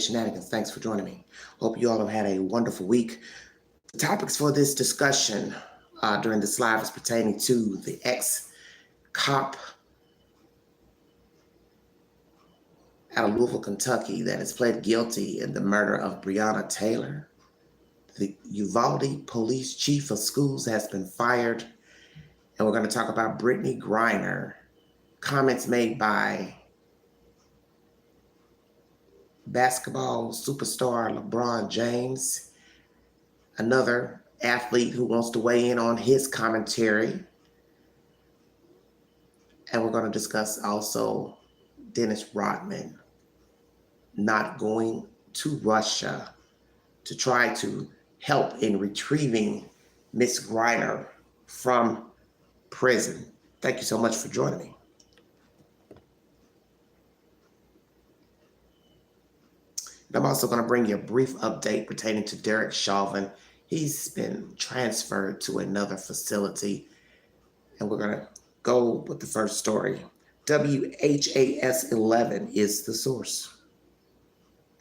Shenanigans. Thanks for joining me. Hope you all have had a wonderful week. The topics for this discussion during this live is pertaining to the ex-cop out of Louisville, Kentucky that has pled guilty in the murder of Breonna Taylor. The Uvalde police chief of schools has been fired. And we're going to talk about Brittney Griner, comments made by basketball superstar LeBron James, another athlete who wants to weigh in on his commentary. And we're going to discuss also Dennis Rodman not going to Russia to try to help in retrieving Miss Griner from prison. Thank you so much for joining me. And I'm also going to bring you a brief update pertaining to Derek Chauvin. He's been transferred to another facility, and we're going to go with the first story. WHAS 11 is the source.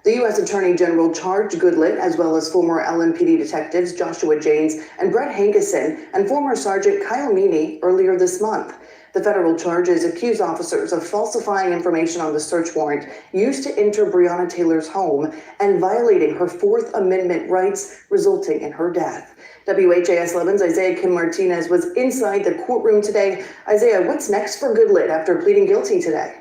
The U.S. Attorney General charged Goodlett, as well as former LMPD detectives Joshua Janes and Brett Hankison and former Sergeant Kyle Meany earlier this month. The federal charges accuse officers of falsifying information on the search warrant used to enter Breonna Taylor's home and violating her Fourth Amendment rights, resulting in her death. WHAS 11's Isaiah Kim Martinez was inside the courtroom today. Isaiah, what's next for Goodlett after pleading guilty today?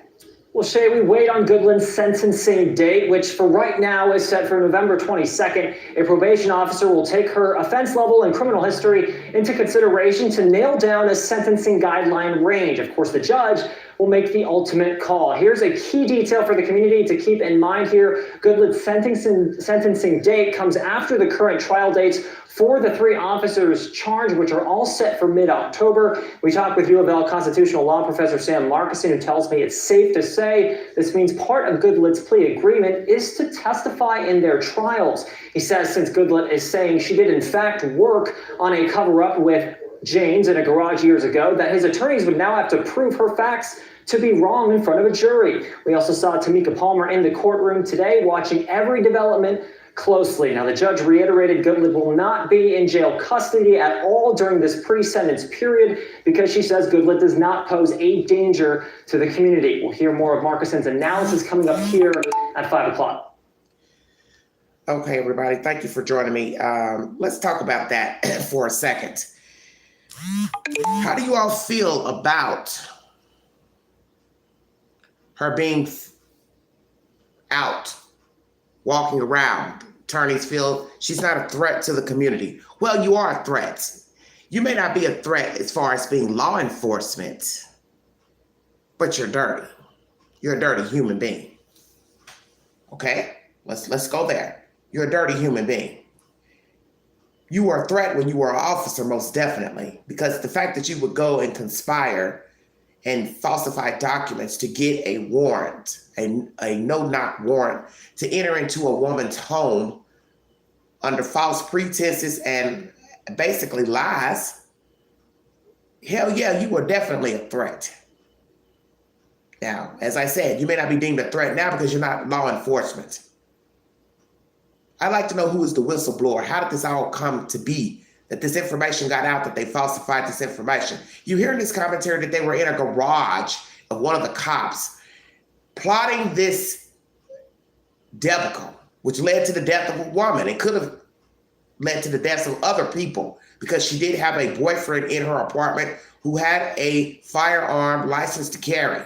Well, Shay, we wait on Goodlet's sentencing date, which for right now is set for November 22nd. A probation officer will take her offense level and criminal history into consideration to nail down a sentencing guideline range. Of course, the judge will make the ultimate call. Here's a key detail for the community to keep in mind here. Goodlet's sentencing date comes after the current trial dates for the three officers charged, which are all set for mid-October. We talked with U of L constitutional law professor Sam Markison, who tells me it's safe to say this means part of Goodlet's plea agreement is to testify in their trials. He says since Goodlet is saying she did in fact work on a cover-up with James in a garage years ago, that his attorneys would now have to prove her facts to be wrong in front of a jury. We also saw Tamika Palmer in the courtroom today watching every development closely. Now, the judge reiterated Goodlet will not be in jail custody at all during this pre-sentence period because she says Goodlet does not pose a danger to the community. We'll hear more of Markison's analysis coming up here at 5 o'clock. Okay, everybody, thank you for joining me. Let's talk about that for a second. How do you all feel about her being out, walking around? Attorneys feel she's not a threat to the community. Well, you are a threat. You may not be a threat as far as being law enforcement, but you're dirty. You're a dirty human being. Okay, let's go there. You're a dirty human being. You were a threat when you were an officer, most definitely, because the fact that you would go and conspire and falsify documents to get a warrant, a no-knock warrant, to enter into a woman's home under false pretenses and basically lies, hell yeah, you were definitely a threat. Now, as I said, you may not be deemed a threat now because you're not law enforcement. I'd like to know who is the whistleblower. How did this all come to be, that this information got out, that they falsified this information? You hear in this commentary that they were in a garage of one of the cops plotting this debacle, which led to the death of a woman. It could have led to the deaths of other people because she did have a boyfriend in her apartment who had a firearm license to carry.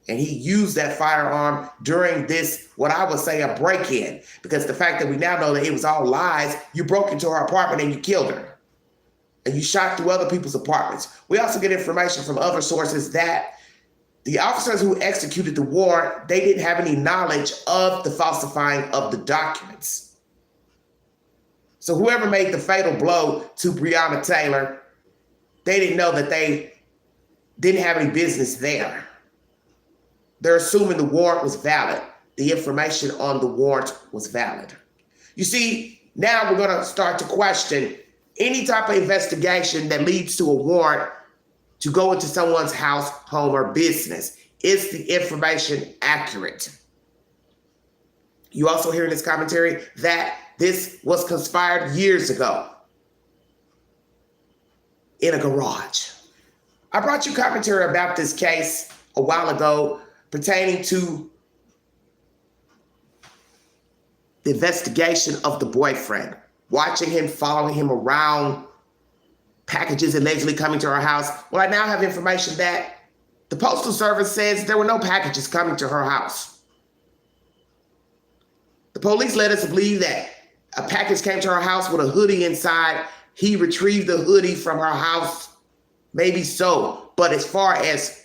And he used that firearm during this, what I would say, a break-in, because the fact that we now know that it was all lies, you broke into her apartment and you killed her. And you shot through other people's apartments. We also get information from other sources that the officers who executed the warrant, they didn't have any knowledge of the falsifying of the documents. So whoever made the fatal blow to Breonna Taylor, they didn't know that they didn't have any business there. They're assuming the warrant was valid. The information on the warrant was valid. You see, now we're going to start to question any type of investigation that leads to a warrant to go into someone's house, home, or business. Is the information accurate? You also hear in this commentary that this was conspired years ago in a garage. I brought you commentary about this case a while ago pertaining to the investigation of the boyfriend, watching him, following him around, packages allegedly coming to her house. Well, I now have information that the Postal Service says there were no packages coming to her house. The police led us to believe that a package came to her house with a hoodie inside. He retrieved the hoodie from her house. Maybe so. But as far as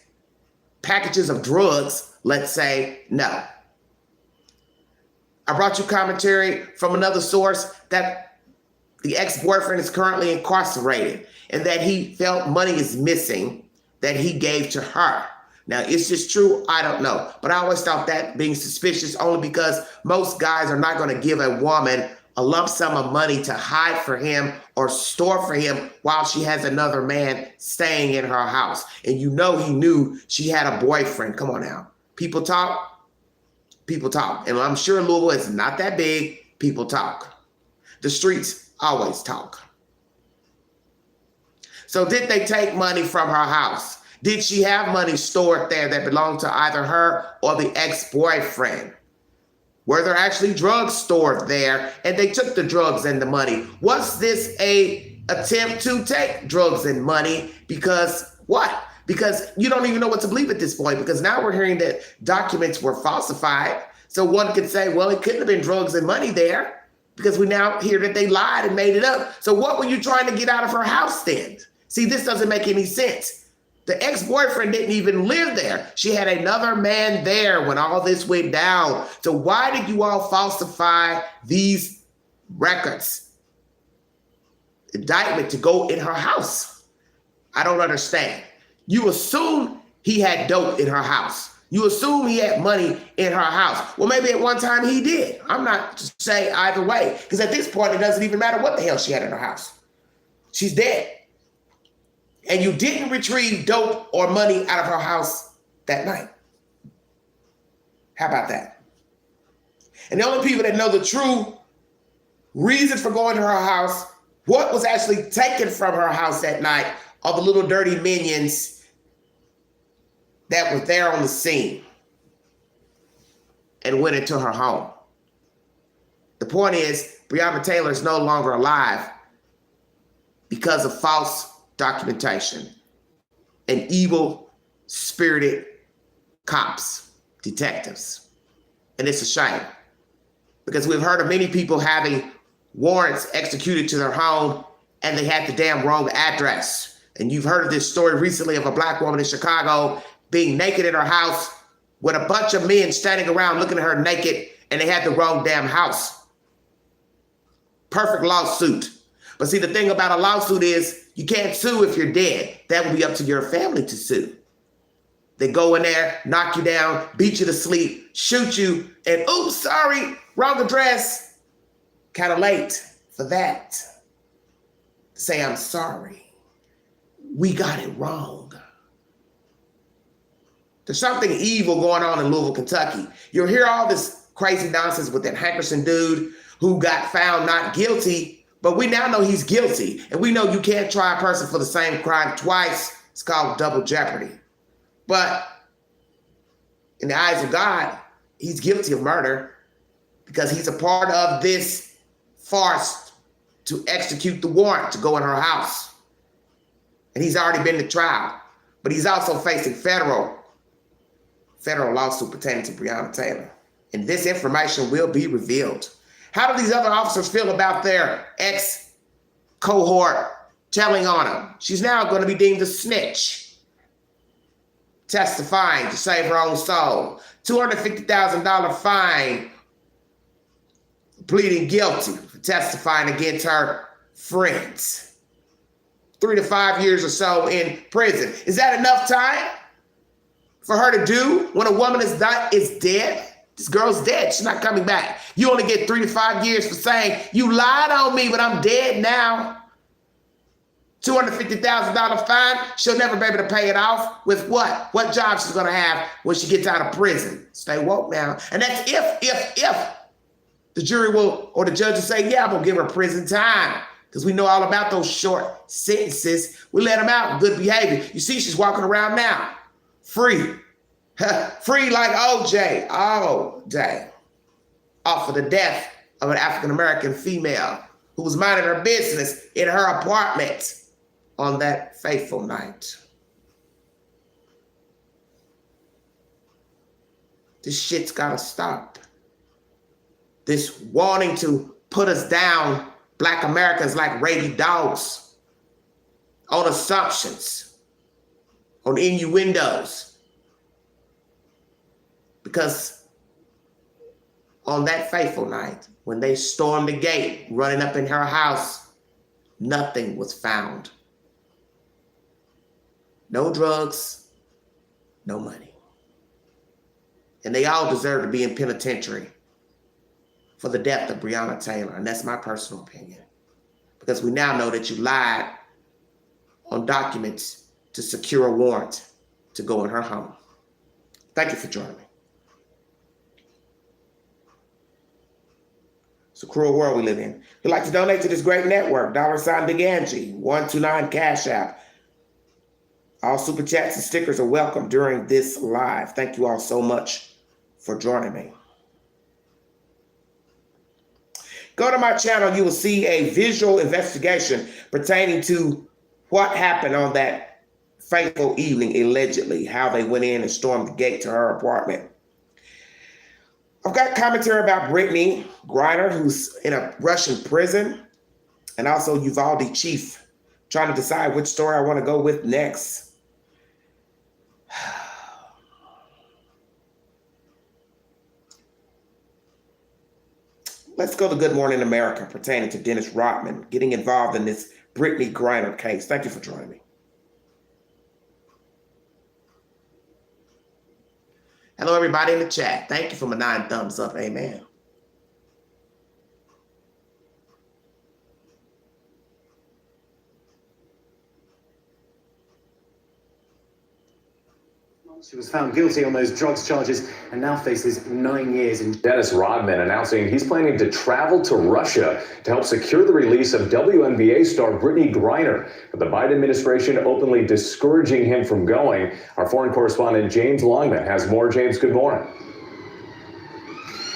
packages of drugs, let's say, no. I brought you commentary from another source that the ex-boyfriend is currently incarcerated and that he felt money is missing that he gave to her. Now, is this true? I don't know. But I always thought that being suspicious only because most guys are not going to give a woman a lump sum of money to hide for him or store for him while she has another man staying in her house. And you know he knew she had a boyfriend. Come on now. People talk. People talk. And I'm sure Louisville is not that big. People talk. The streets always talk. So did they take money from her house? Did she have money stored there that belonged to either her or the ex-boyfriend? Were there actually drugs stored there and they took the drugs and the money? Was this a attempt to take drugs and money? Because what? Because you don't even know what to believe at this point, because now we're hearing that documents were falsified. So one could say, well, it couldn't have been drugs and money there because we now hear that they lied and made it up. So what were you trying to get out of her house then? See, this doesn't make any sense. The ex-boyfriend didn't even live there. She had another man there when all this went down. So why did you all falsify these records? Indictment to go in her house. I don't understand. You assume he had dope in her house. You assume he had money in her house. Well, maybe at one time he did. I'm not to say either way, because at this point, it doesn't even matter what the hell she had in her house. She's dead. And you didn't retrieve dope or money out of her house that night. How about that? And the only people that know the true reason for going to her house, what was actually taken from her house that night, are the little dirty minions that were there on the scene and went into her home. The point is, Breonna Taylor is no longer alive because of false documentation and evil-spirited cops, detectives. And it's a shame because we've heard of many people having warrants executed to their home and they had the damn wrong address. And you've heard of this story recently of a black woman in Chicago being naked in her house with a bunch of men standing around looking at her naked and they had the wrong damn house. Perfect lawsuit. But see, the thing about a lawsuit is you can't sue if you're dead. That would be up to your family to sue. They go in there, knock you down, beat you to sleep, shoot you, and oops, sorry, wrong address. Kind of late for that. Say, I'm sorry. We got it wrong. There's something evil going on in Louisville, Kentucky. You'll hear all this crazy nonsense with that Hankerson dude who got found not guilty. But we now know he's guilty. And we know you can't try a person for the same crime twice. It's called double jeopardy. But in the eyes of God, he's guilty of murder because he's a part of this farce to execute the warrant to go in her house. And he's already been to trial. But he's also facing federal lawsuit pertaining to Breonna Taylor. And this information will be revealed. How do these other officers feel about their ex-cohort telling on them? She's now going to be deemed a snitch, testifying to save her own soul. $250,000 fine, pleading guilty for testifying against her friends. 3 to 5 years or so in prison. Is that enough time for her to do when a woman is dead? This girl's dead. She's not coming back. You only get 3 to 5 years for saying, you lied on me, but I'm dead now. $250,000 fine. She'll never be able to pay it off with what? What job she's going to have when she gets out of prison? Stay woke now. And that's if the jury will, or the judge will say, yeah, I'm gonna give her prison time, because we know all about those short sentences. We let them out, good behavior. You see, she's walking around now, free. Free like OJ, all day. Off of the death of an African-American female who was minding her business in her apartment on that fateful night. This shit's gotta stop. This wanting to put us down, Black Americans, like rabid dogs, on assumptions, on innuendos. Because on that fateful night, when they stormed the gate, running up in her house, nothing was found. No drugs, no money. And they all deserve to be in penitentiary for the death of Breonna Taylor. And that's my personal opinion. Because we now know that you lied on documents to secure a warrant to go in her home. Thank you for joining me. It's a cruel world we live in. If you'd like to donate to this great network, $ Big Angie, 129 Cash App. All super chats and stickers are welcome during this live. Thank you all so much for joining me. Go to my channel, you will see a visual investigation pertaining to what happened on that fateful evening, allegedly, how they went in and stormed the gate to her apartment. I've got commentary about Brittney Griner, who's in a Russian prison, and also Uvalde chief, trying to decide which story I want to go with next. Let's go to Good Morning America pertaining to Dennis Rodman getting involved in this Brittney Griner case. Thank you for joining me. Hello, everybody in the chat. Thank you for my 9 thumbs up. Amen. She was found guilty on those drugs charges and now faces 9 years in. Dennis Rodman announcing he's planning to travel to Russia to help secure the release of WNBA star Brittney Griner, but the Biden administration openly discouraging him from going. Our foreign correspondent James Longman has more. James, good morning.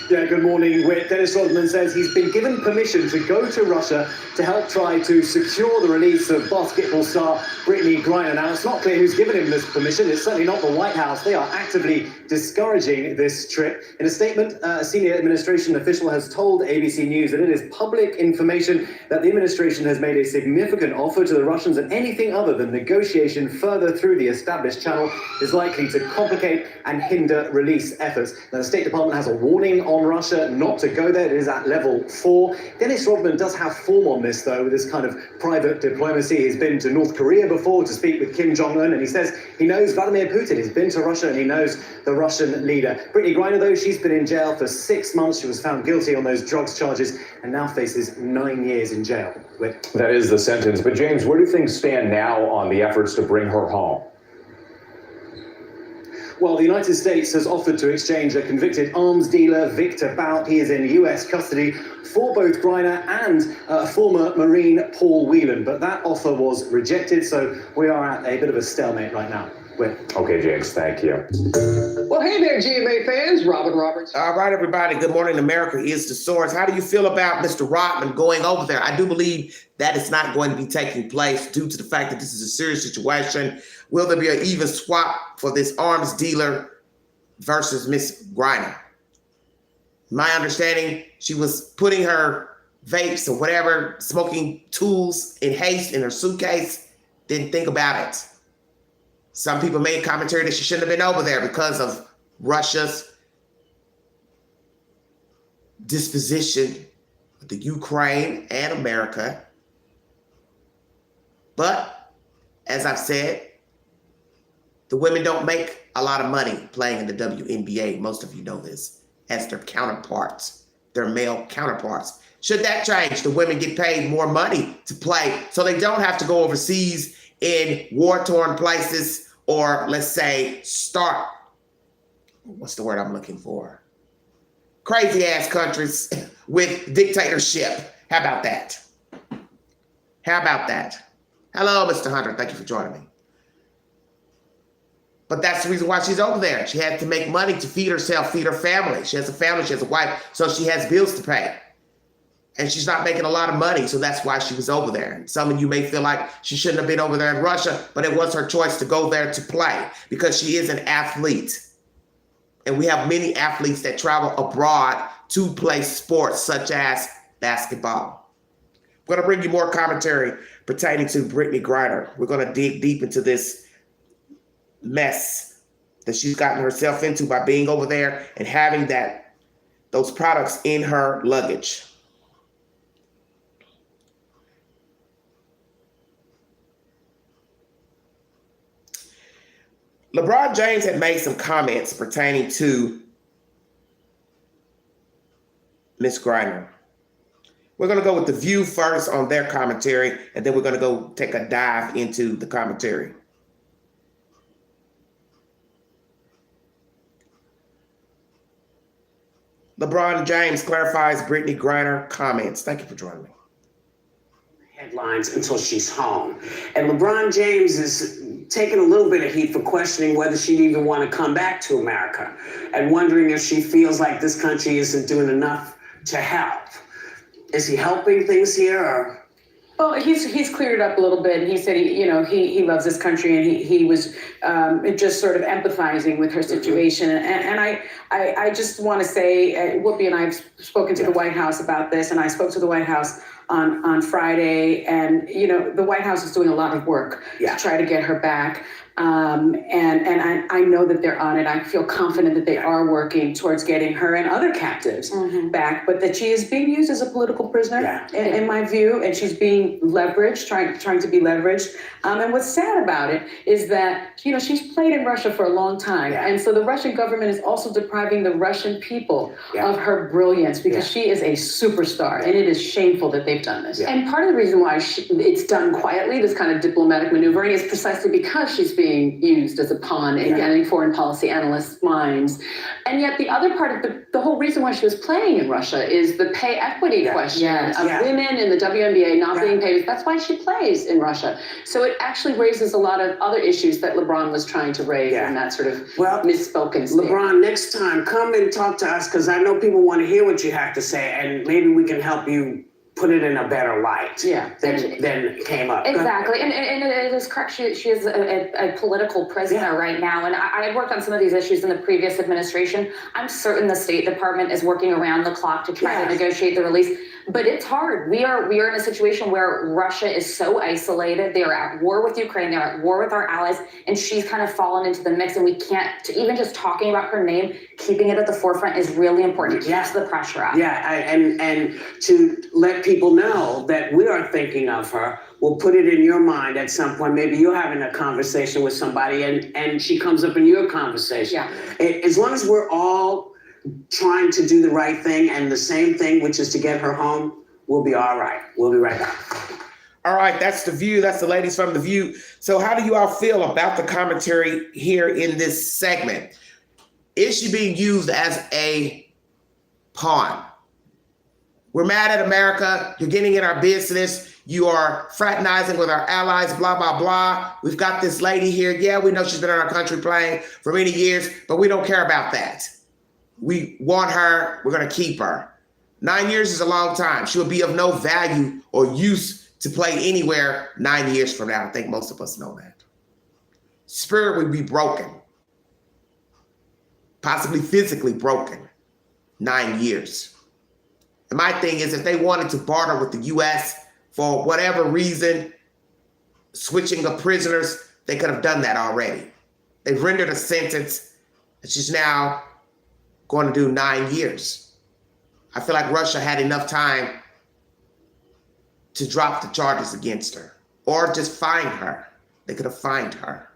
Yeah, good morning. Dennis Rodman says he's been given permission to go to Russia to help try to secure the release of basketball star Brittney Griner. Now, it's not clear who's given him this permission. It's certainly not the White House. They are actively discouraging this trip. In a statement, a senior administration official has told ABC News that it is public information that the administration has made a significant offer to the Russians, and anything other than negotiation further through the established channel is likely to complicate and hinder release efforts. Now, the State Department has a warning on Russia not to go there. It is at level 4. Dennis Rodman does have form on this, though, with this kind of private diplomacy. He's been to North Korea before to speak with Kim Jong-un, and he says he knows Vladimir Putin. He's been to Russia and he knows the Russian leader. Brittney Griner, though, she's been in jail for 6 months. She was found guilty on those drugs charges and now faces 9 years in jail. That is the sentence. But James, where do things stand now on the efforts to bring her home? Well, the United States has offered to exchange a convicted arms dealer, Victor Bout. He is in U.S. custody for both Griner and former Marine Paul Whelan. But that offer was rejected, so we are at a bit of a stalemate right now. Okay, James, thank you. Well, hey there, GMA fans. Robin Roberts. All right, everybody. Good Morning America is the source. How do you feel about Mr. Rodman going over there? I do believe that is not going to be taking place due to the fact that this is a serious situation. Will there be an even swap for this arms dealer versus Miss Griner? My understanding, she was putting her vapes or whatever, smoking tools in haste in her suitcase, didn't think about it. Some people made commentary that she shouldn't have been over there because of Russia's disposition with the Ukraine and America. But as I've said, the women don't make a lot of money playing in the WNBA. Most of you know this, as their counterparts, their male counterparts. Should that change, the women get paid more money to play so they don't have to go overseas in war-torn places, or let's say what's the word I'm looking for? Crazy ass countries with dictatorship. How about that? How about that? Hello, Mr. Hunter. Thank you for joining me. But that's the reason why she's over there. She had to make money to feed herself, feed her family. She has a family, she has a wife, so she has bills to pay. And she's not making a lot of money, so that's why she was over there. And some of you may feel like she shouldn't have been over there in Russia, but it was her choice to go there to play because she is an athlete. And we have many athletes that travel abroad to play sports such as basketball. I'm going to bring you more commentary pertaining to Brittney Griner. We're going to dig deep into this mess that she's gotten herself into by being over there and having those products in her luggage. LeBron James had made some comments pertaining to Miss Griner. We're going to go with The View first on their commentary, and then we're going to go take a dive into the commentary. LeBron James clarifies Brittney Griner comments. Thank you for joining me. Headlines until she's home. And LeBron James is taking a little bit of heat for questioning whether she'd even want to come back to America and wondering if she feels like this country isn't doing enough to help. Is he helping things here or? Well, he's cleared it up a little bit, and he said he loves this country, and he was just sort of empathizing with her situation. And I just want to say, Whoopi and I have spoken to the White House about this, and I spoke to the White House on Friday, and the White House is doing a lot of work to try to get her back. And I know that they're on it. I feel confident that they are working towards getting her and other captives back, but that she is being used as a political prisoner, in my view, and she's being leveraged, trying to be leveraged. And what's sad about it is that, she's played in Russia for a long time. And so the Russian government is also depriving the Russian people of her brilliance because she is a superstar, and it is shameful that they've done this. And part of the reason why it's done quietly, this kind of diplomatic maneuvering, is precisely because she's being used as a pawn in getting foreign policy analysts' minds. And yet the other part of the whole reason why she was playing in Russia is the pay equity question of women in the WNBA not being paid. That's why she plays in Russia. So it actually raises a lot of other issues that LeBron was trying to raise in that sort of misspoken state. LeBron, next time, come and talk to us, because I know people want to hear what you have to say, and maybe we can help you put it in a better light than came up. Exactly. And it is correct. She is a political prisoner right now. And I worked on some of these issues in the previous administration. I'm certain the State Department is working around the clock to try to negotiate the release. But it's hard. We are in a situation where Russia is so isolated. They are at war with Ukraine. They're at war with our allies. And she's kind of fallen into the mix. And we can't, even just talking about her name, keeping it at the forefront is really important. It keeps the pressure up. And to let people know that we are thinking of her, we'll put it in your mind at some point. Maybe you're having a conversation with somebody and she comes up in your conversation. As long as we're all trying to do the right thing and the same thing, which is to get her home, we'll be all right. We'll be right back. All right, that's The View. That's the ladies from The View. So how do you all feel about the commentary here in this segment? Is she being used as a pawn? We're mad at America. You're getting in our business. You are fraternizing with our allies, blah, blah, blah. We've got this lady here. Yeah, we know she's been in our country playing for many years, but we don't care about that. We want her. We're going to keep her. 9 years is a long time. She will be of no value or use to play anywhere 9 years from now. I think most of us know that. Spirit would be broken, possibly physically broken, 9 years. And my thing is, if they wanted to barter with the U.S. for whatever reason, switching of prisoners, they could have done that already. They've rendered a sentence that she's now going to do 9 years. I feel like Russia had enough time to drop the charges against her or just fine her. They could have fined her.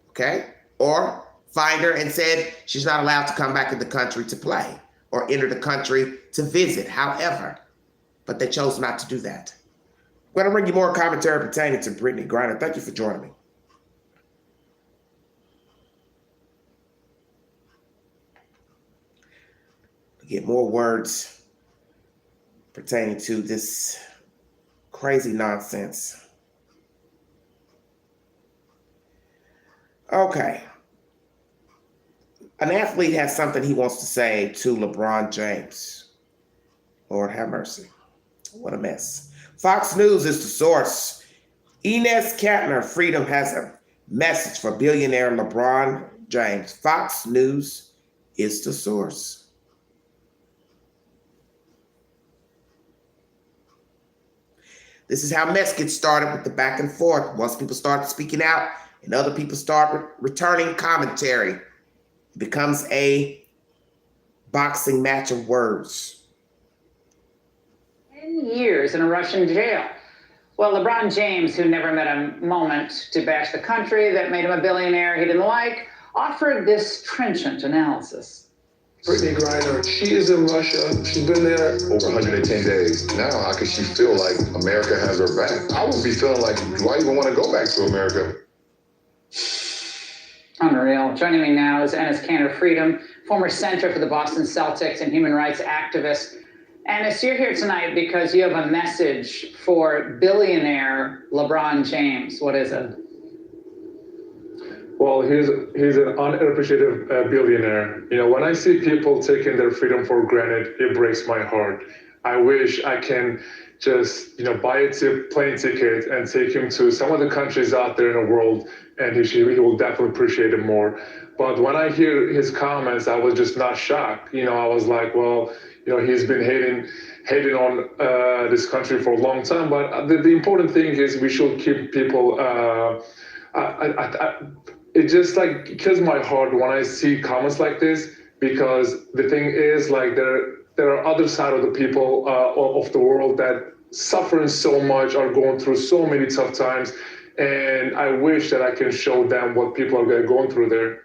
Okay? Or fined her and said she's not allowed to come back in the country to play or enter the country to visit, however. But they chose not to do that. I'm going to bring you more commentary pertaining to Brittney Griner. Thank you for joining me. Get more words pertaining to this crazy nonsense. Okay. An athlete has something he wants to say to LeBron James. Lord have mercy. What a mess. Fox News is the source. Enes Kanter Freedom has a message for billionaire LeBron James. Fox News is the source. This is how mess gets started with the back and forth. Once people start speaking out and other people start returning commentary, it becomes a boxing match of words. 10 years in a Russian jail. Well, LeBron James, who never met a moment to bash the country that made him a billionaire he didn't like, offered this trenchant analysis. Brittney Griner, she is in Russia. She's been there over 110 days. Now, how can she feel like America has her back? I would be feeling like, do I even want to go back to America? Unreal. Joining me now is Enes Kanter Freedom, former center for the Boston Celtics and human rights activist. Enes, you're here tonight because you have a message for billionaire LeBron James. What is it? Well, he's an unappreciative billionaire. You know, when I see people taking their freedom for granted, it breaks my heart. I wish I can just, buy a plane ticket and take him to some of the countries out there in the world, and he will definitely appreciate it more. But when I hear his comments, I was just not shocked. I was like, well, he's been hating on this country for a long time. But the important thing is we should keep people. It just kills my heart when I see comments like this, because the thing is there are other side of the people of the world that suffering so much, are going through so many tough times, and I wish that I can show them what people are going through there.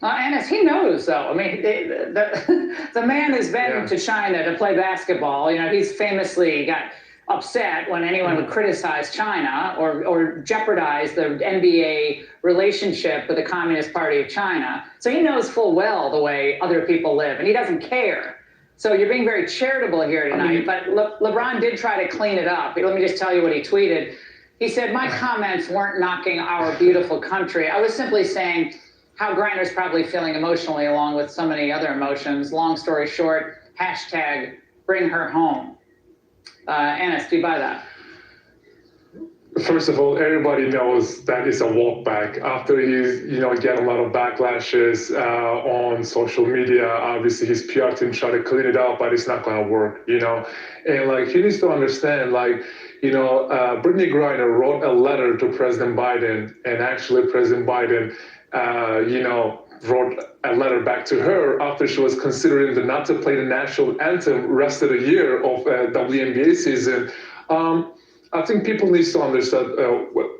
Enes, he knows, though. I mean, the man has been to China to play basketball. He's famously got upset when anyone would criticize China or jeopardize the NBA relationship with the Communist Party of China. So he knows full well the way other people live, and he doesn't care. So you're being very charitable here tonight, but LeBron did try to clean it up. Let me just tell you what he tweeted. He said, my comments weren't knocking our beautiful country. I was simply saying how Griner's probably feeling emotionally, along with so many other emotions. Long story short, hashtag bring her home. Enes, do you buy that? First of all, everybody knows that it's a walk back. After he's, get a lot of backlashes on social media, obviously his PR team tried to clean it up, but it's not going to work, And he needs to understand, Brittney Griner wrote a letter to President Biden, and actually President Biden, wrote a letter back to her after she was considering not to play the national anthem rest of the year of WNBA season. I think people need to understand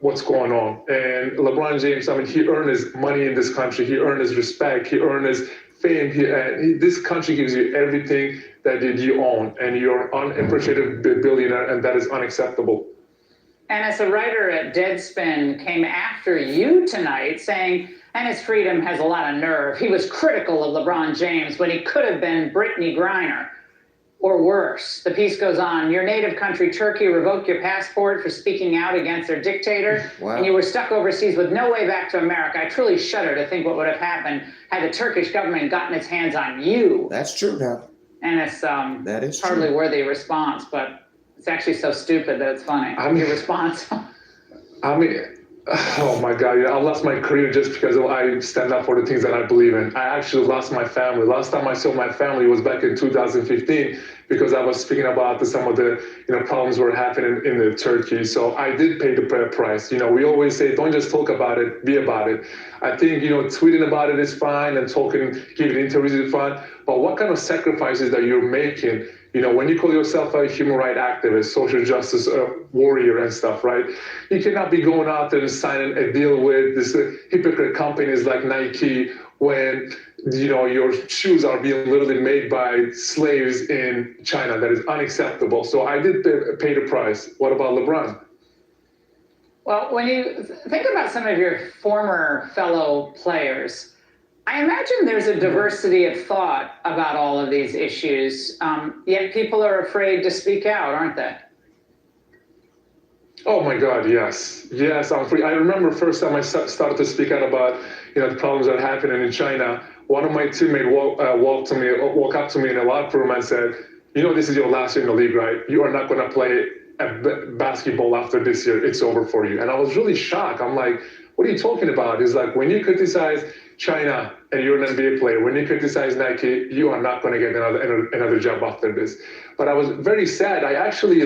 what's going on. And LeBron James, he earned his money in this country. He earned his respect. He earned his fame. This country gives you everything that you own, and you're an unappreciative billionaire, and that is unacceptable. And as a writer at Deadspin came after you tonight saying, Enes Freedom has a lot of nerve. He was critical of LeBron James when he could have been Brittney Griner. Or worse. The piece goes on. Your native country, Turkey, revoked your passport for speaking out against their dictator. Wow. And you were stuck overseas with no way back to America. I truly shudder to think what would have happened had the Turkish government gotten its hands on you. That's true now. And it's that is hardly true. Worthy response, but it's actually so stupid that it's funny. Your response. Oh my God, I lost my career just because I stand up for the things that I believe in. I actually lost my family. Last time I saw my family was back in 2015 because I was speaking about some of the problems were happening in Turkey. So I did pay the price. We always say, don't just talk about it, be about it. I think, tweeting about it is fine and giving interviews is fine. But what kind of sacrifices that you're making? When you call yourself a human rights activist, social justice warrior and stuff, right? You cannot be going out there and signing a deal with this hypocrite companies like Nike when, your shoes are being literally made by slaves in China. That is unacceptable. So I did pay the price. What about LeBron? Well, when you think about some of your former fellow players, I imagine there's a diversity of thought about all of these issues, yet people are afraid to speak out, aren't they? Oh my God, yes. Yes, I'm free. I remember first time I started to speak out about, the problems that are happening in China. One of my teammates walked up to me in a locker room and said, this is your last year in the league, right? You are not going to play basketball after this year. It's over for you. And I was really shocked. I'm like, what are you talking about? He's like, when you criticize China and you're an NBA player, when you criticize Nike, you are not going to get another job after this. But I was very sad. I actually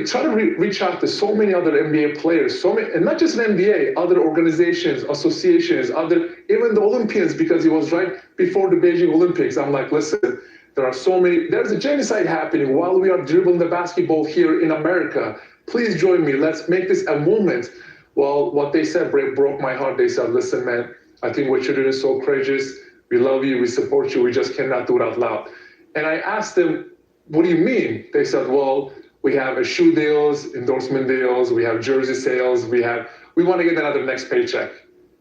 try to reach out to so many other NBA players, and not just an NBA, other organizations, associations, even the Olympians, because it was right before the Beijing Olympics. I'm like, listen, there's a genocide happening while we are dribbling the basketball here in America. Please join me. Let's make this a movement. Well, what they said broke my heart. They said, listen, man, I think what you're doing is so courageous. We love you. We support you. We just cannot do it out loud. And I asked them, what do you mean? They said, well, we have shoe deals, endorsement deals, we have jersey sales, we want to get another next paycheck.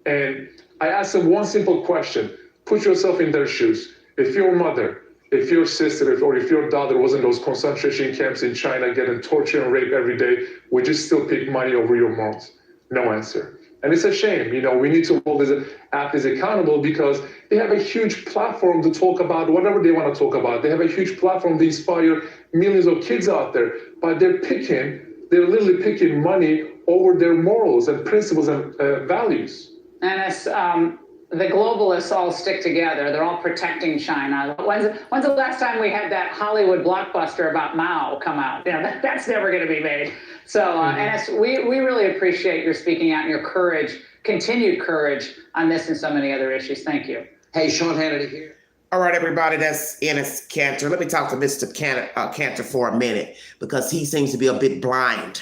And I asked them one simple question. Put yourself in their shoes. If your mother, if your sister, or if your daughter was in those concentration camps in China getting tortured and raped every day, would you still pick money over your morals? No answer. And it's a shame. We need to hold these athletes accountable because they have a huge platform to talk about whatever they want to talk about. They have a huge platform to inspire millions of kids out there, but they're literally picking money over their morals and principles and values. And as the globalists all stick together, they're all protecting China. When's the last time we had that Hollywood blockbuster about Mao come out? That's never going to be made. So, and we really appreciate your speaking out and your courage, continued courage on this and so many other issues. Thank you. Hey, Sean Hannity here. All right, everybody, that's Enes Kanter. Let me talk to Mr. Kanter for a minute because he seems to be a bit blind.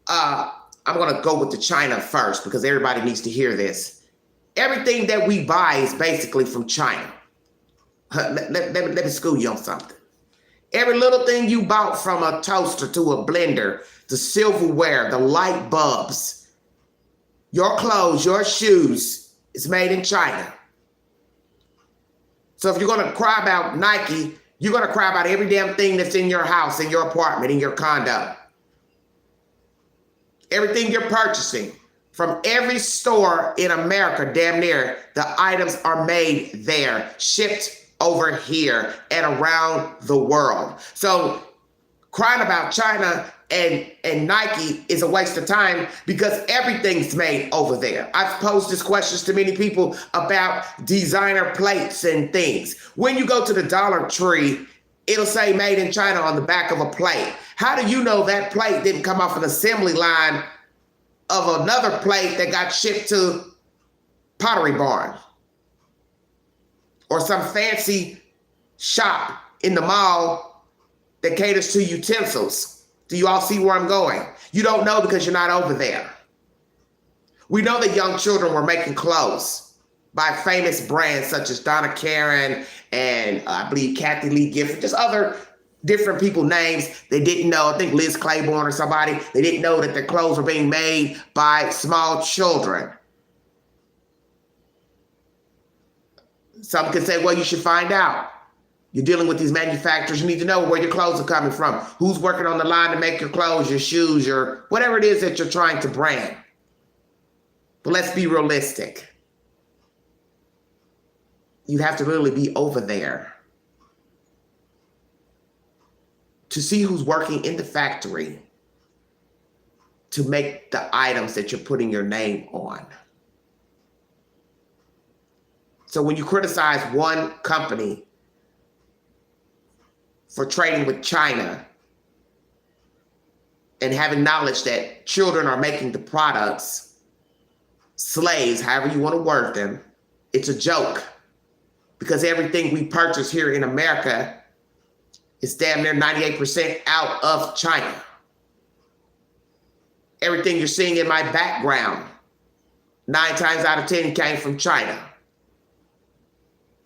I'm going to go with the China first because everybody needs to hear this. Everything that we buy is basically from China. Let me school you on something. Every little thing you bought, from a toaster to a blender, the silverware, the light bulbs, your clothes, your shoes, is made in China. So if you're going to cry about Nike, you're going to cry about every damn thing that's in your house, in your apartment, in your condo. Everything you're purchasing from every store in America, damn near, the items are made there, shipped over here and around the world. So crying about China and Nike is a waste of time because everything's made over there. I've posed this questions to many people about designer plates and things. When you go to the Dollar Tree, it'll say made in China on the back of a plate. How do you know that plate didn't come off an assembly line of another plate that got shipped to Pottery Barn or some fancy shop in the mall that caters to utensils? Do you all see where I'm going? You don't know because you're not over there. We know that young children were making clothes by famous brands such as Donna Karan and I believe Kathy Lee Gifford, just other different people names they didn't know. I think Liz Claiborne or somebody. They didn't know that their clothes were being made by small children. Some could say, well, you should find out. You're dealing with these manufacturers. You need to know where your clothes are coming from. Who's working on the line to make your clothes, your shoes, your whatever it is that you're trying to brand. But let's be realistic. You have to really be over there to see who's working in the factory to make the items that you're putting your name on. So when you criticize one company for trading with China and having knowledge that children are making the products, slaves, however you want to word them, it's a joke. Because everything we purchase here in America is damn near 98% out of China. Everything you're seeing in my background, 9 times out of 10 came from China.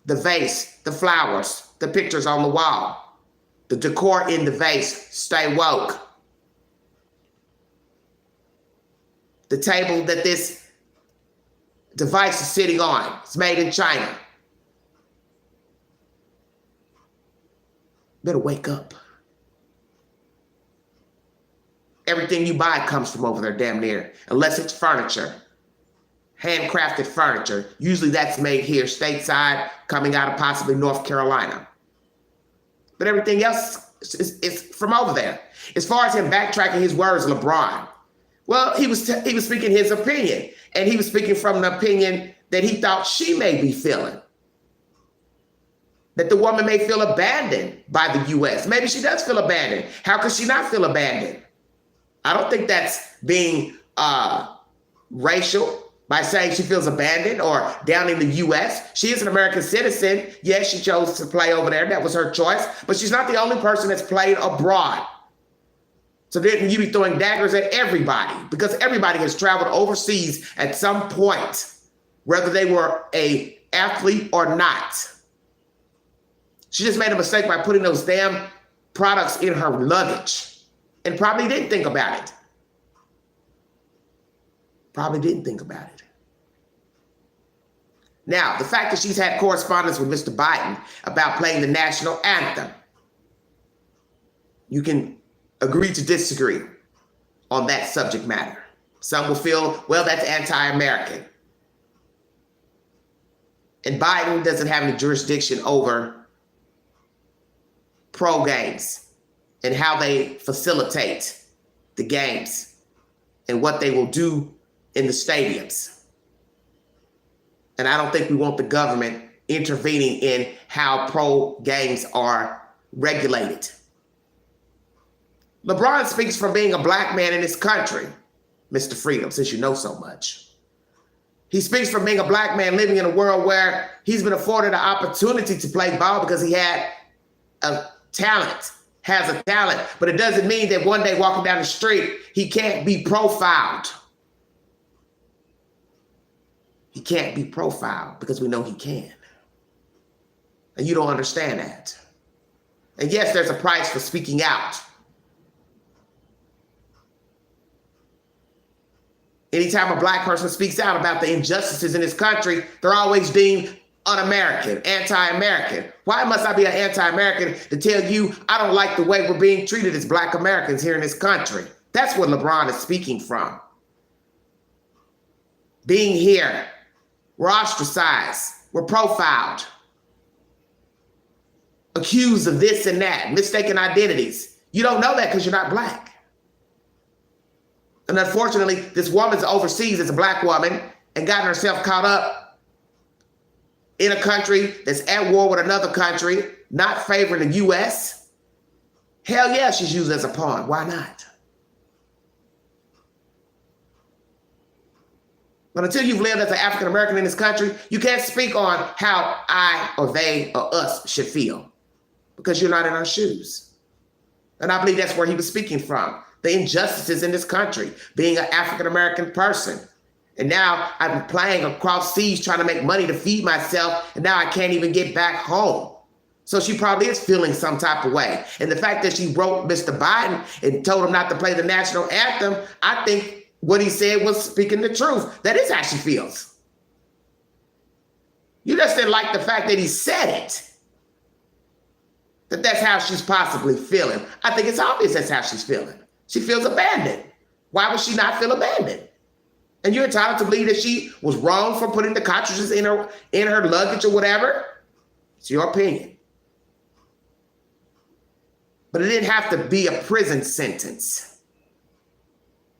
The vase, the flowers, the pictures on the wall, the decor in the vase, stay woke. The table that this device is sitting on. It's made in China. Better wake up. Everything you buy comes from over there, damn near, unless it's furniture, handcrafted furniture. Usually that's made here stateside, coming out of possibly North Carolina. But everything else is from over there. As far as him backtracking his words, LeBron, well, he was speaking his opinion, and he was speaking from an opinion that he thought she may be feeling. That the woman may feel abandoned by the U.S. Maybe she does feel abandoned. How could she not feel abandoned? I don't think that's being racial by saying she feels abandoned or down in the U.S. She is an American citizen. Yes, she chose to play over there. That was her choice. But she's not the only person that's played abroad. So then you be throwing daggers at everybody, because everybody has traveled overseas at some point, whether they were an athlete or not. She just made a mistake by putting those damn products in her luggage and probably didn't think about it. Probably didn't think about it. Now, the fact that she's had correspondence with Mr. Biden about playing the national anthem, you can agree to disagree on that subject matter. Some will feel, well, that's anti-American. And Biden doesn't have any jurisdiction over pro games and how they facilitate the games and what they will do in the stadiums. And I don't think we want the government intervening in how pro games are regulated. LeBron speaks from being a black man in his country, Mr. Freedom, since you know so much. He speaks from being a black man living in a world where he's been afforded an opportunity to play ball because he had a talent, has a talent. But it doesn't mean that one day walking down the street, he can't be profiled. He can't be profiled because we know he can. And you don't understand that. And yes, there's a price for speaking out. Anytime a black person speaks out about the injustices in this country, they're always deemed un-American, anti-American. Why must I be an anti-American to tell you I don't like the way we're being treated as black Americans here in this country? That's what LeBron is speaking from. Being here, we're ostracized, we're profiled, accused of this and that, mistaken identities. You don't know that because you're not black. And unfortunately, this woman's overseas as a black woman and gotten herself caught up in a country that's at war with another country, not favoring the U.S. Hell yeah, she's used as a pawn. Why not? But until you've lived as an African American in this country, you can't speak on how I or they or us should feel because you're not in our shoes. And I believe that's where he was speaking from. The injustices in this country, being an African American person. And now I'm playing across seas trying to make money to feed myself, and now I can't even get back home. So she probably is feeling some type of way. And the fact that she wrote Mr. Biden and told him not to play the national anthem, I think what he said was speaking the truth. That is how she feels. You just didn't like the fact that he said it. That's how she's possibly feeling. I think it's obvious that's how she's feeling. She feels abandoned. Why would she not feel abandoned? And you're entitled to believe that she was wrong for putting the cartridges in her luggage or whatever. It's your opinion. But it didn't have to be a prison sentence.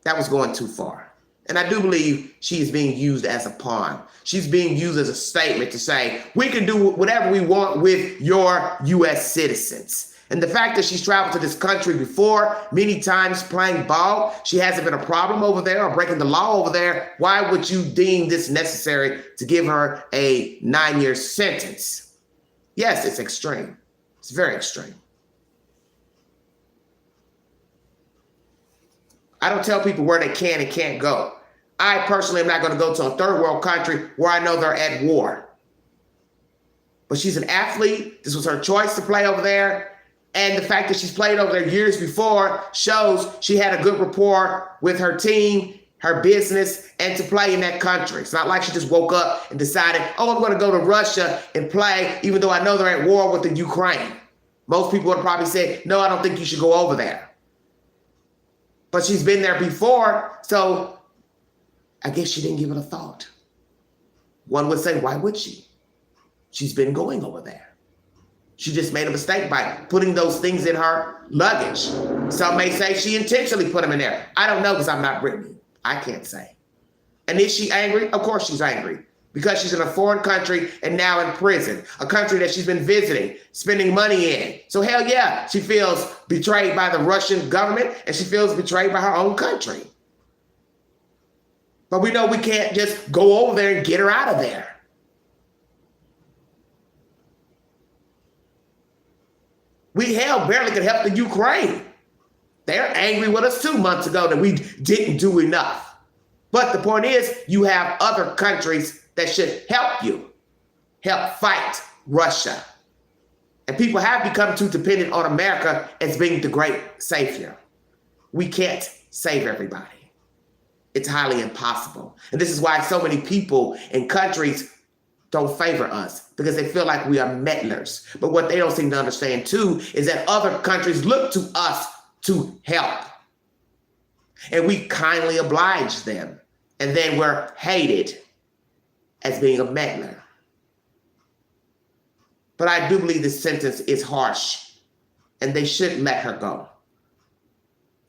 That was going too far. And I do believe she is being used as a pawn. She's being used as a statement to say, we can do whatever we want with your U.S. citizens. And the fact that she's traveled to this country before, many times playing ball, she hasn't been a problem over there or breaking the law over there. Why would you deem this necessary to give her a 9-year sentence? Yes, it's extreme. It's very extreme. I don't tell people where they can and can't go. I personally am not going to go to a third world country where I know they're at war. But she's an athlete. This was her choice to play over there. And the fact that she's played over there years before shows she had a good rapport with her team, her business, and to play in that country. It's not like she just woke up and decided, oh, I'm going to go to Russia and play, even though I know they're at war with the Ukraine. Most people would probably say, no, I don't think you should go over there. But she's been there before, so I guess she didn't give it a thought. One would say, why would she? She's been going over there. She just made a mistake by putting those things in her luggage. Some may say she intentionally put them in there. I don't know because I'm not Brittney. I can't say. And is she angry? Of course she's angry because she's in a foreign country and now in prison, a country that she's been visiting, spending money in. So hell yeah, she feels betrayed by the Russian government and she feels betrayed by her own country. But we know we can't just go over there and get her out of there. We barely could help the Ukraine. They're angry with us 2 months ago that we didn't do enough. But the point is, you have other countries that should help you, help fight Russia. And people have become too dependent on America as being the great savior. We can't save everybody. It's highly impossible. And this is why so many people in countries don't favor us, because they feel like we are meddlers. But what they don't seem to understand too is that other countries look to us to help. And we kindly oblige them. And then we're hated as being a meddler. But I do believe this sentence is harsh. And they should let her go.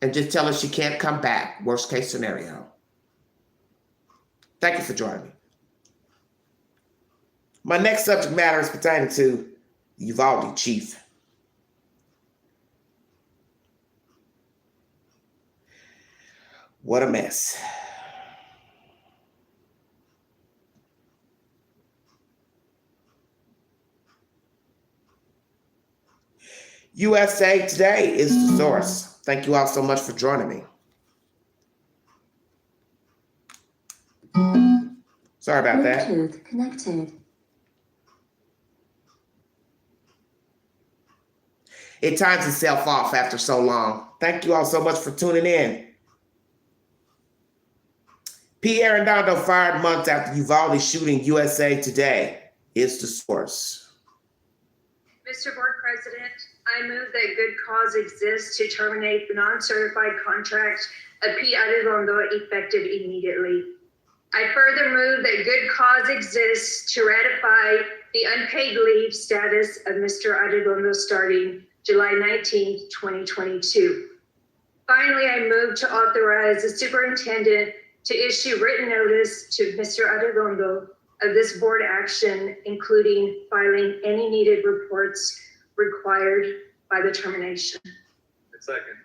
And just tell her she can't come back. Worst case scenario. Thank you for joining me. My next subject matter is pertaining to Uvalde chief. What a mess. USA Today is the source. Thank you all so much for joining me. Sorry about that. Bluetooth connected. It times itself off after so long. Thank you all so much for tuning in. P. Arredondo fired months after Uvalde shooting. USA Today is the source. Mr. Board President, I move that good cause exists to terminate the non-certified contract of P. Arredondo effective immediately. I further move that good cause exists to ratify the unpaid leave status of Mr. Arredondo starting July 19th, 2022. Finally, I move to authorize the superintendent to issue written notice to Mr. Arredondo of this board action, including filing any needed reports required by the termination. Second.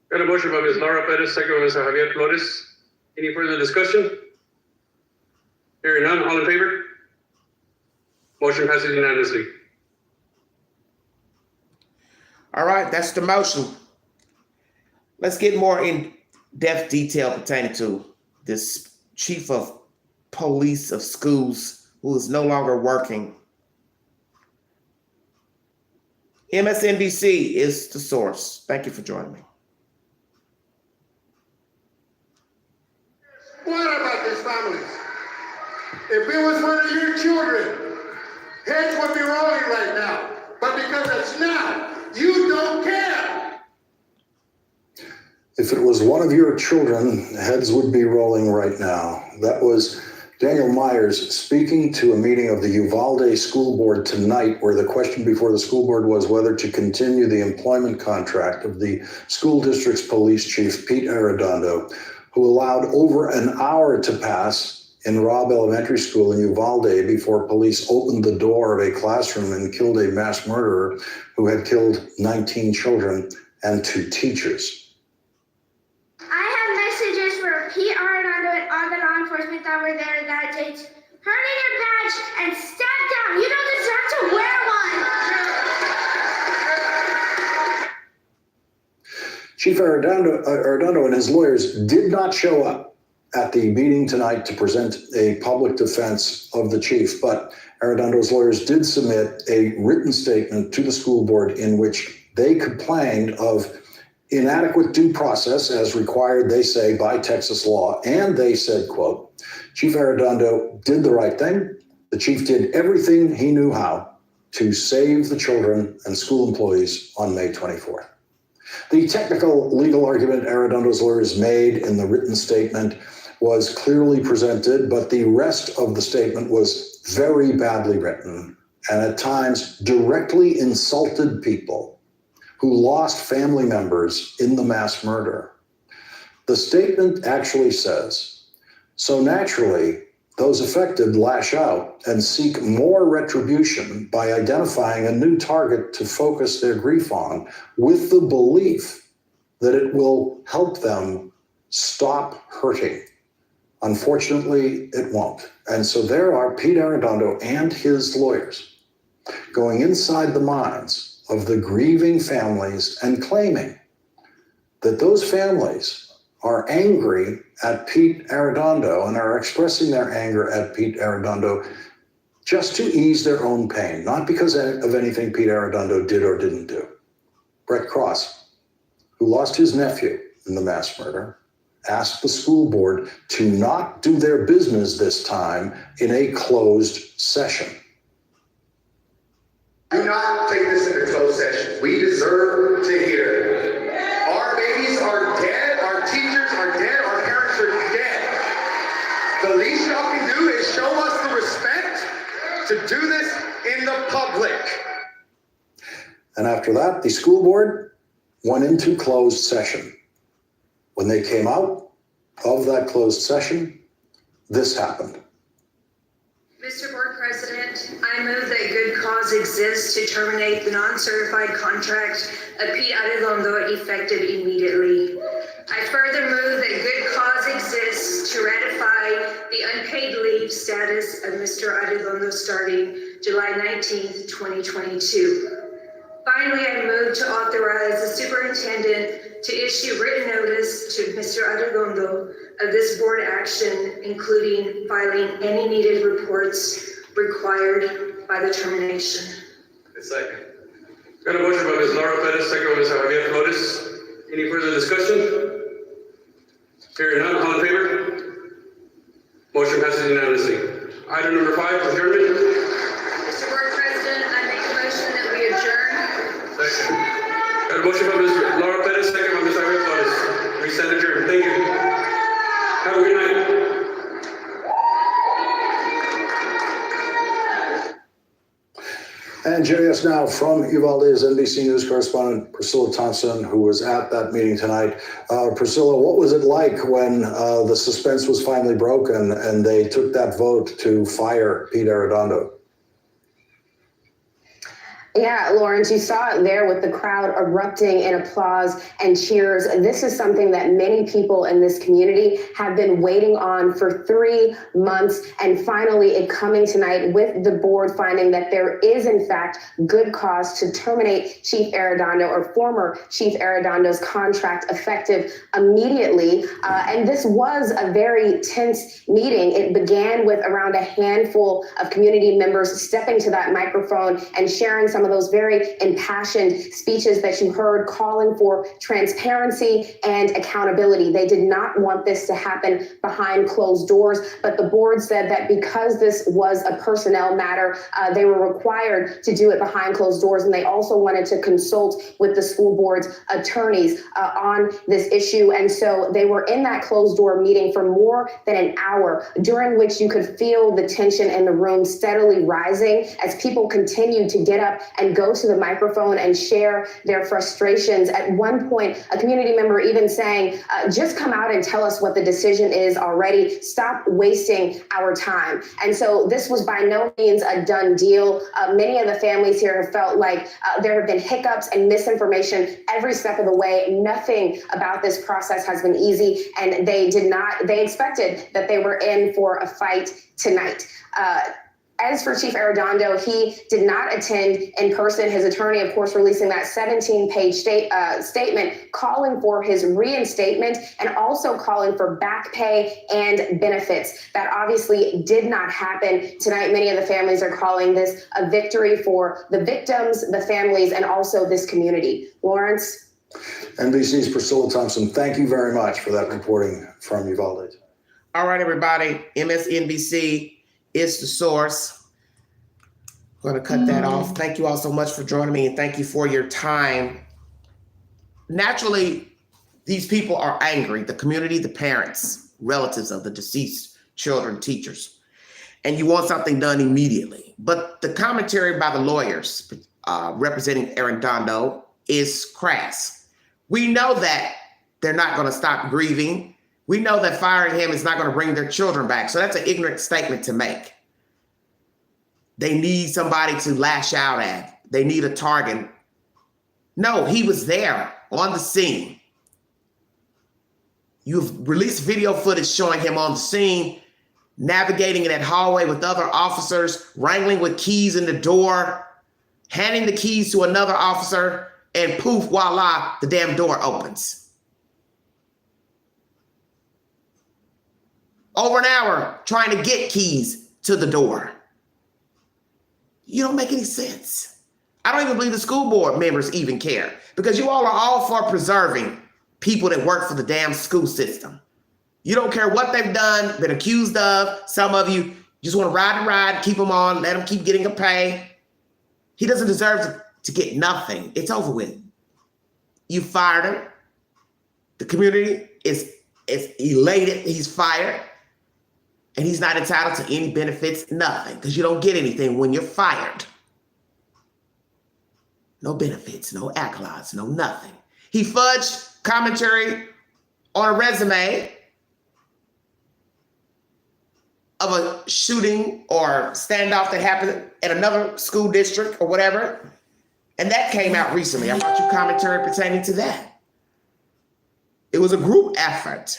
Got a motion by Ms. Laura Perez, second by Mr. Javier Flores. Any further discussion? Hearing none, all in favor? Motion passes unanimously. All right, that's the motion. Let's get more in-depth detail pertaining to this chief of police of schools who is no longer working. MSNBC is the source. Thank you for joining me. What about these families? If it was one of your children, heads would be rolling right now. But because it's not, you don't care. If it was one of your children, heads would be rolling right now. That was Daniel Myers speaking to a meeting of the Uvalde School Board tonight, where the question before the school board was whether to continue the employment contract of the school district's police chief, Pete Arredondo, who allowed over an hour to pass in Robb Elementary School in Uvalde before police opened the door of a classroom and killed a mass murderer who had killed 19 children and 2 teachers. I have messages for Pete Arredondo and all the law enforcement that were there that day. Turn in your badge and step down. You don't deserve to wear one. Chief Arredondo and his lawyers did not show up at the meeting tonight to present a public defense of the chief, but Arredondo's lawyers did submit a written statement to the school board in which they complained of inadequate due process as required, they say, by Texas law. And they said, quote, Chief Arredondo did the right thing. The chief did everything he knew how to save the children and school employees on May 24th. The technical legal argument Arredondo's lawyers made in the written statement was clearly presented, but the rest of the statement was very badly written and at times directly insulted people who lost family members in the mass murder. The statement actually says, so naturally, those affected lash out and seek more retribution by identifying a new target to focus their grief on with the belief that it will help them stop hurting. Unfortunately, it won't. And so there are Pete Arredondo and his lawyers going inside the minds of the grieving families and claiming that those families are angry at Pete Arredondo and are expressing their anger at Pete Arredondo just to ease their own pain, not because of anything Pete Arredondo did or didn't do. Brett Cross, who lost his nephew in the mass murder, asked the school board to not do their business this time in a closed session. Do not take this into closed session. We deserve to hear it. Our babies are dead, our teachers are dead, our parents are dead. The least y'all can do is show us the respect to do this in the public. And after that, the school board went into closed session. When they came out of that closed session, this happened. Mr. Board President, I move that good cause exists to terminate the non-certified contract of Pete Arredondo effective immediately. I further move that good cause exists to ratify the unpaid leave status of Mr. Arredondo starting July 19th, 2022. Finally, I move to authorize the superintendent to issue written notice to Mr. Arredondo of this board action, including filing any needed reports required by the termination. A second. Got a motion by Ms. Laura Perez, second by Mr. Javier Flores. Any further discussion? Hearing none, all in favor? Motion passes unanimously. Item number 5, adjournment. Mr. Board President, I make a motion that we adjourn. Second. Got a motion by Ms. Laura Perez, second by Ms. Javier Flores. We stand adjourned. Thank you. Have a good night. And joining us now from Uvalde is NBC News correspondent Priscilla Thompson, who was at that meeting tonight. Priscilla, what was it like when the suspense was finally broken and they took that vote to fire Pete Arredondo? Yeah, Lawrence, you saw it there with the crowd erupting in applause and cheers. This is something that many people in this community have been waiting on for 3 months, and finally it coming tonight with the board finding that there is in fact good cause to terminate Chief Arredondo or former Chief Arredondo's contract effective immediately. And this was a very tense meeting. It began with around a handful of community members stepping to that microphone and sharing some of those very impassioned speeches that you heard, calling for transparency and accountability. They did not want this to happen behind closed doors, but the board said that because this was a personnel matter, they were required to do it behind closed doors, and they also wanted to consult with the school board's attorneys on this issue. And so they were in that closed door meeting for more than an hour, during which you could feel the tension in the room steadily rising as people continued to get up and go to the microphone and share their frustrations. At one point, a community member even saying, just come out and tell us what the decision is already. Stop wasting our time. And so this was by no means a done deal. Many of the families here have felt like there have been hiccups and misinformation every step of the way. Nothing about this process has been easy, and they expected that they were in for a fight tonight. As for Chief Arredondo, he did not attend in person. His attorney, of course, releasing that 17-page statement calling for his reinstatement and also calling for back pay and benefits. That obviously did not happen tonight. Many of the families are calling this a victory for the victims, the families, and also this community. Lawrence? NBC's Priscilla Thompson, thank you very much for that reporting from Uvalde. All right, everybody. MSNBC is the source. I'm going to cut that off. Thank you all so much for joining me, and thank you for your time. Naturally, these people are angry. The community, the parents, relatives of the deceased children, teachers. And you want something done immediately. But the commentary by the lawyers representing Arredondo is crass. We know that they're not going to stop grieving. We know that firing him is not going to bring their children back. So that's an ignorant statement to make. They need somebody to lash out at. They need a target. No, he was there on the scene. You've released video footage showing him on the scene, navigating in that hallway with other officers, wrangling with keys in the door, handing the keys to another officer, and poof, voila, the damn door opens. Over an hour trying to get keys to the door. You don't make any sense. I don't even believe the school board members even care, because you all are all for preserving people that work for the damn school system. You don't care what they've done, been accused of. Some of you just want to ride the ride, keep them on, let them keep getting a pay. He doesn't deserve to get nothing. It's over with. You fired him. The community is elated he's fired. And he's not entitled to any benefits, nothing, because you don't get anything when you're fired. No benefits, no accolades, no nothing. He fudged commentary on a resume of a shooting or standoff that happened at another school district or whatever. And that came out recently. I brought you commentary pertaining to that. It was a group effort,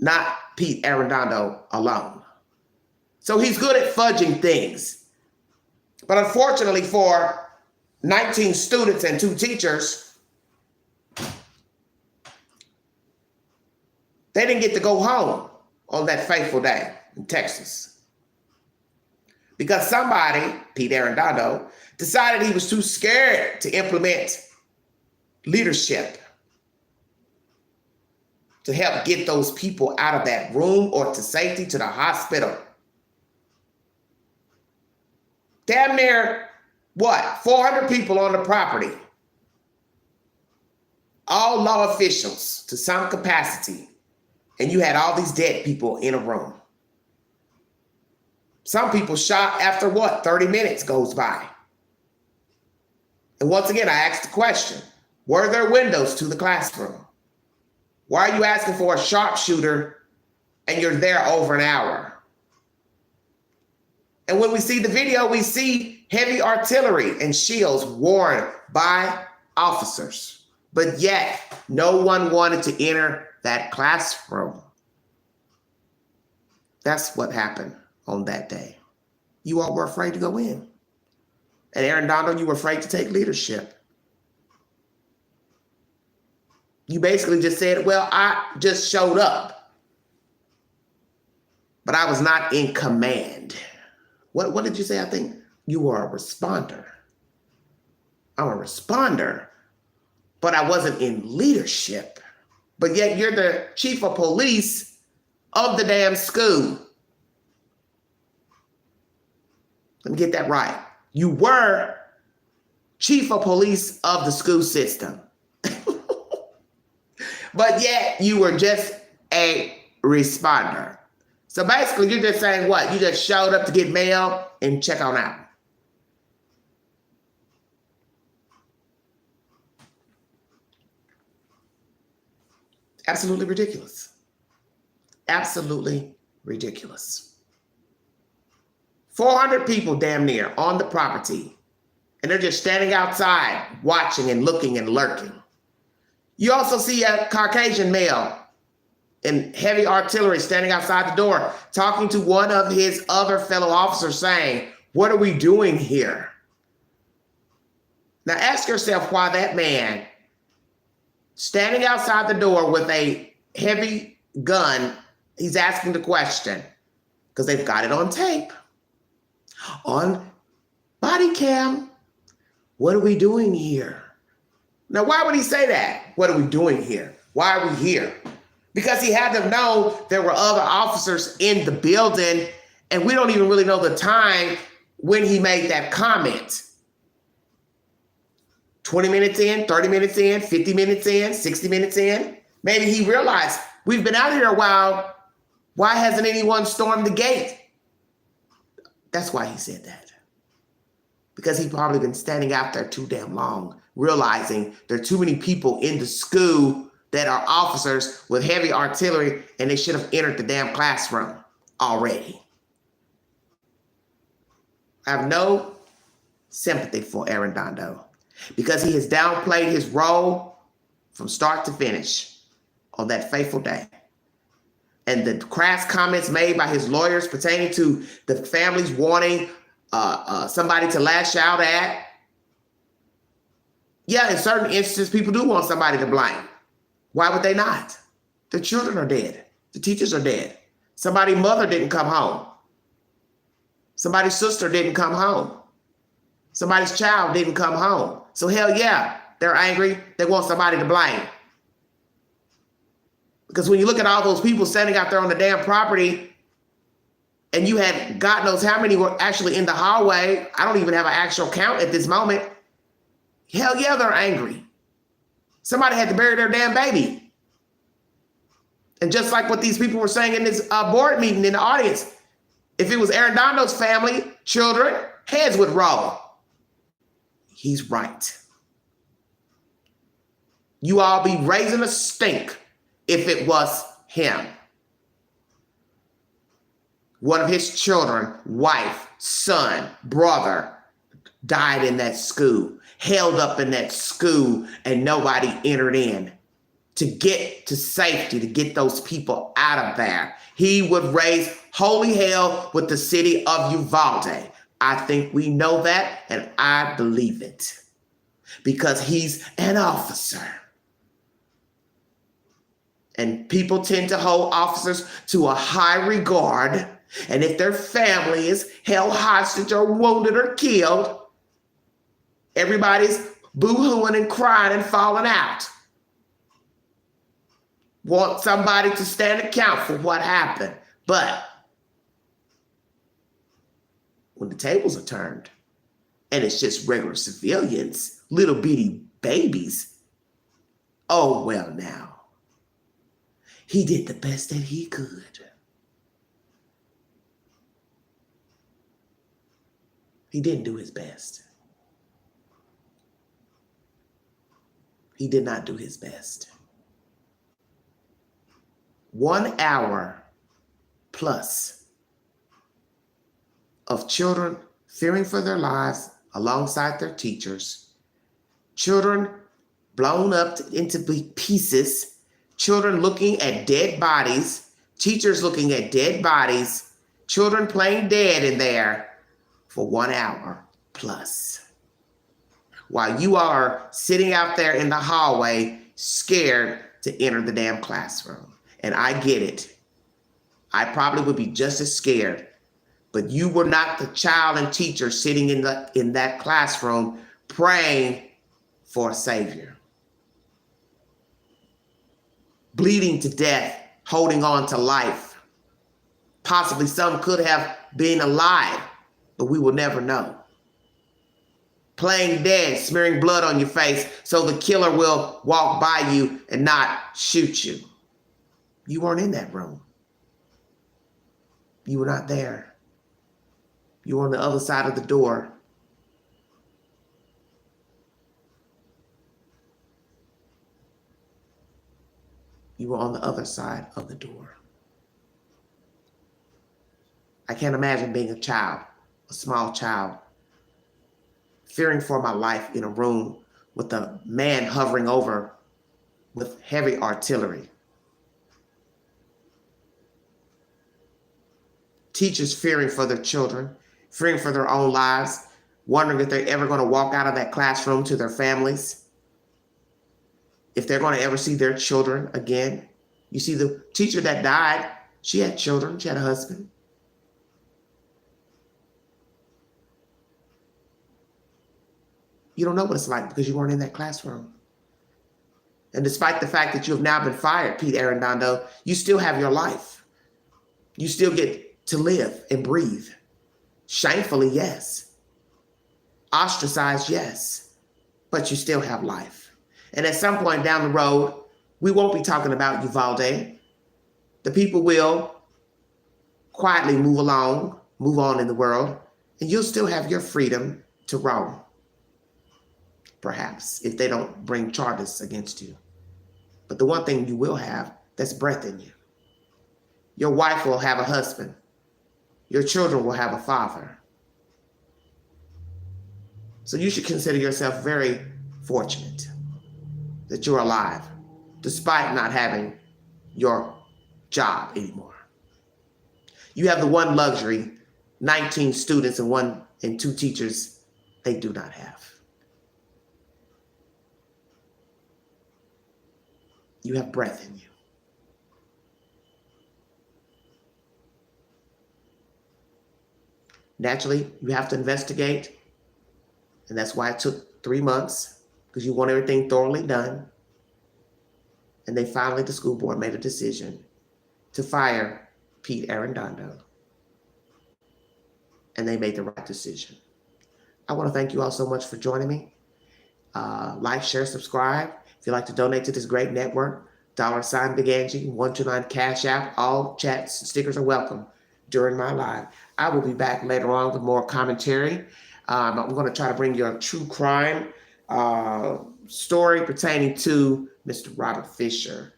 not Pete Arredondo alone. So he's good at fudging things. But unfortunately for 19 students and 2 teachers, they didn't get to go home on that fateful day in Texas. Because somebody, Pete Arredondo, decided he was too scared to implement leadership to help get those people out of that room or to safety to the hospital. Damn near, 400 people on the property. All law officials to some capacity. And you had all these dead people in a room. Some people shot after 30 minutes goes by. And once again, I asked the question, were there windows to the classroom? Why are you asking for a sharpshooter and you're there over an hour? And when we see the video, we see heavy artillery and shields worn by officers. But yet, no one wanted to enter that classroom. That's what happened on that day. You all were afraid to go in. And Arredondo, you were afraid to take leadership. You basically just said, well, I just showed up, but I was not in command. What did you say? I think you were a responder. I'm a responder, but I wasn't in leadership. But yet you're the chief of police of the damn school. Let me get that right. You were chief of police of the school system. But yet you were just a responder. So basically you're just saying what? You just showed up to get mail and check on out. Absolutely ridiculous. Absolutely ridiculous. 400 people damn near on the property, and they're just standing outside watching and looking and lurking. You also see a Caucasian male in heavy artillery standing outside the door, talking to one of his other fellow officers saying, "What are we doing here?" Now ask yourself why that man standing outside the door with a heavy gun, he's asking the question, because they've got it on tape, on body cam. What are we doing here? Now, why would he say that? What are we doing here? Why are we here? Because he had to know there were other officers in the building, and we don't even really know the time when he made that comment. 20 minutes in, 30 minutes in, 50 minutes in, 60 minutes in. Maybe he realized we've been out here a while. Why hasn't anyone stormed the gate? That's why he said that. Because he's probably been standing out there too damn long, realizing there are too many people in the school that are officers with heavy artillery, and they should have entered the damn classroom already. I have no sympathy for Arredondo because he has downplayed his role from start to finish on that fateful day. And the crass comments made by his lawyers pertaining to the families wanting somebody to lash out at. Yeah, in certain instances, people do want somebody to blame. Why would they not? The children are dead. The teachers are dead. Somebody's mother didn't come home. Somebody's sister didn't come home. Somebody's child didn't come home. So hell yeah, they're angry. They want somebody to blame. Because when you look at all those people standing out there on the damn property, and you had God knows how many were actually in the hallway. I don't even have an actual count at this moment. Hell yeah, they're angry. Somebody had to bury their damn baby. And just like what these people were saying in this board meeting in the audience, if it was Arredondo's family, children, heads would roll. He's right. You all be raising a stink if it was him. One of his children, wife, son, brother, died in that school, held up in that school, and nobody entered in to get to safety, to get those people out of there. He would raise holy hell with the city of Uvalde. I think we know that, and I believe it because he's an officer. And people tend to hold officers to a high regard. And if their family is held hostage or wounded or killed, everybody's boo-hooing and crying and falling out. Want somebody to stand account for what happened. But when the tables are turned and it's just regular civilians, little bitty babies, oh, well now. He did the best that he could. He didn't do his best. He did not do his best. 1 hour plus of children fearing for their lives alongside their teachers, children blown up into pieces, children looking at dead bodies, teachers looking at dead bodies, children playing dead in there for 1 hour plus. While you are sitting out there in the hallway, scared to enter the damn classroom. And I get it. I probably would be just as scared. But you were not the child and teacher sitting in that classroom praying for a savior. Bleeding to death, holding on to life. Possibly some could have been alive, but we will never know. Playing dead, smearing blood on your face so the killer will walk by you and not shoot you. You weren't in that room. You were not there. You were on the other side of the door. You were on the other side of the door. I can't imagine being a child, a small child, fearing for my life in a room with a man hovering over with heavy artillery. Teachers fearing for their children, fearing for their own lives, wondering if they're ever going to walk out of that classroom to their families, if they're going to ever see their children again. You see, the teacher that died, she had children, she had a husband. You don't know what it's like because you weren't in that classroom. And despite the fact that you have now been fired, Pete Arredondo, you still have your life. You still get to live and breathe. Shamefully, yes. Ostracized, yes. But you still have life. And at some point down the road, we won't be talking about Uvalde. The people will quietly move on in the world, and you'll still have your freedom to roam. Perhaps, if they don't bring charges against you. But the one thing you will have, that's breath in you. Your wife will have a husband. Your children will have a father. So you should consider yourself very fortunate that you're alive, despite not having your job anymore. You have the one luxury 19 students and 2 teachers, they do not have. You have breath in you. Naturally, you have to investigate, and that's why it took 3 months, because you want everything thoroughly done. And they finally, the school board made a decision to fire Pete Arredondo. And they made the right decision. I want to thank you all so much for joining me. Like, share, subscribe. If you'd like to donate to this great network, $ Big Angie, 129 Cash App. All chats and stickers are welcome during my live. I will be back later on with more commentary. I'm going to try to bring you a true crime story pertaining to Mr. Robert Fisher.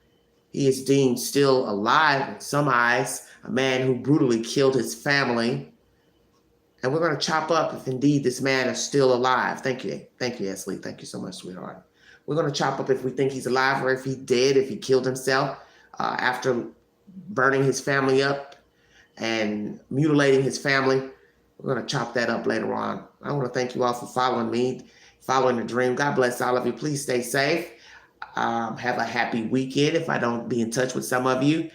He is deemed still alive in some eyes, a man who brutally killed his family. And we're going to chop up if indeed this man is still alive. Thank you. Thank you, Ashley. Thank you so much, sweetheart. We're going to chop up if we think he's alive or if he's dead, if he killed himself after burning his family up and mutilating his family. We're going to chop that up later on. I want to thank you all for following me, following the dream. God bless all of you. Please stay safe. Have a happy weekend if I don't be in touch with some of you.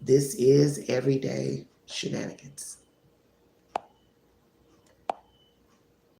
This is Everyday Shenanigans.